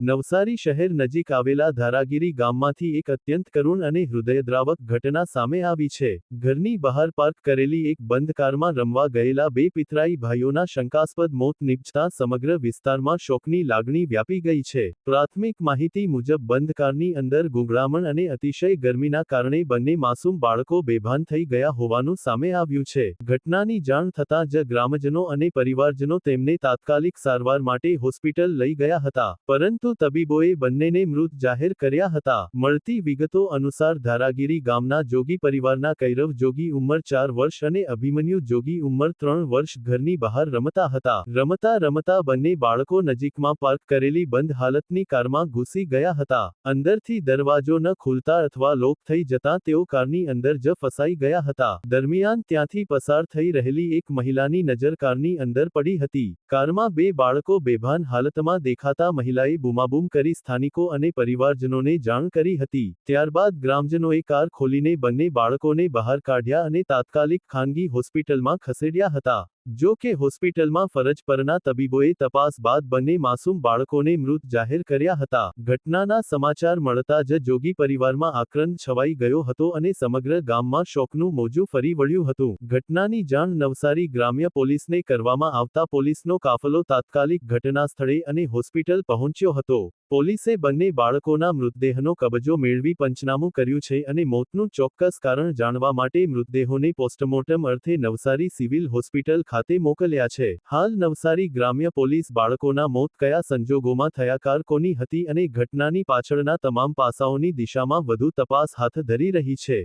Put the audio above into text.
નવસારી શહેર નજીક આવેલા ધારાગીરી ગામમાંથી એક અત્યંત કરુણ અને હૃદયદ્રાવક ઘટના સામે આવી છે. ઘરની બહાર પાર્ક કરેલી એક બંધ કારમાં રમવા ગયેલા બે પિતરાઈ ભાઈઓના શંકાસ્પદ મોત નીપજતાં સમગ્ર વિસ્તારમાં શોકની લાગણી વ્યાપી ગઈ છે. પ્રાથમિક માહિતી મુજબ બંધ કારની અંદર ગૂંગળામણ અને અતિશય ગરમીના કારણે બંને માસૂમ બાળકો બેભાન થઈ ગયા હોવાનું સામે આવ્યું છે. ઘટનાની જાણ થતાં જ ગ્રામજનો અને પરિવારજનો તેમને તાત્કાલિક સારવાર માટે હોસ્પિટલ લઈ ગયા હતા, પરંતુ તબીબોએ બંનેને મૃત જાહેર કર્યા હતા. મળતી વિગતો અનુસાર ધારાગીરી ગામના જોગી પરિવારના કૈરવ જોગી ઉંમર 4 વર્ષ અને અભિમન્યુ જોગી ઉંમર 3 વર્ષ ઘરની બહાર રમતા હતા. રમતા બંને બાળકો નજીકમાં પાર્ક કરેલી બંધ હાલતની કારમાં ઘૂસી ગયા હતા. અંદરથી દરવાજો ન ખુલતા અથવા લોક થઈ જતાં તેઓ કારની અંદર જ ફસાઈ ગયા હતા. દરમિયાન ત્યાંથી પસાર થઈ રહેલી એક મહિલાની નજર કારની અંદર પડી હતી. કારમાં બે બાળકો બેભાન હાલતમાં દેખાતા મહિલાએ બૂમાબૂમ કરી સ્થાનિકો અને પરિવારજનોને જાણ કરી હતી. ત્યારબાદ ગ્રામજનોએ કાર ખોલીને બંને બાળકોને બહાર કાઢ્યા અને તાત્કાલિક ખાનગી હોસ્પિટલમાં ખસેડ્યા હતા. જો કે હોસ્પિટલમાં ફરજ પરના તબીબોએ તપાસ બાદ બંને માસૂમ બાળકોને મૃત જાહેર કર્યા હતા. ઘટનાના સમાચાર મળતા જ જોગી પરિવારમાં આક્રંદ છવાઈ ગયો હતો અને સમગ્ર ગામમાં શોકનું મોજું ફરી વળ્યું હતું. ઘટનાની જાણ નવસારી ગ્રામ્ય પોલીસને કરવામાં આવતા પોલીસનો કાફલો તાત્કાલિક ઘટના સ્થળે અને હોસ્પિટલ પહોંચ્યો હતો. પોલીસે બંને બાળકોના મૃતદેહનો કબજો મેળવી પંચનામું કર્યું છે અને મોતનું ચોક્કસ કારણ જાણવા માટે મૃતદેહોને પોસ્ટમોર્ટમ અર્થે નવસારી સિવિલ હોસ્પિટલ ખાતે મોકલ્યા છે. હાલ નવસારી ગ્રામ્ય પોલીસ બાળકોના મોત કયા સંજોગોમાં થયા, કાર કોની હતી અને ઘટનાની પાછળના તમામ પાસાઓની દિશામાં વધુ તપાસ હાથ ધરી રહી છે.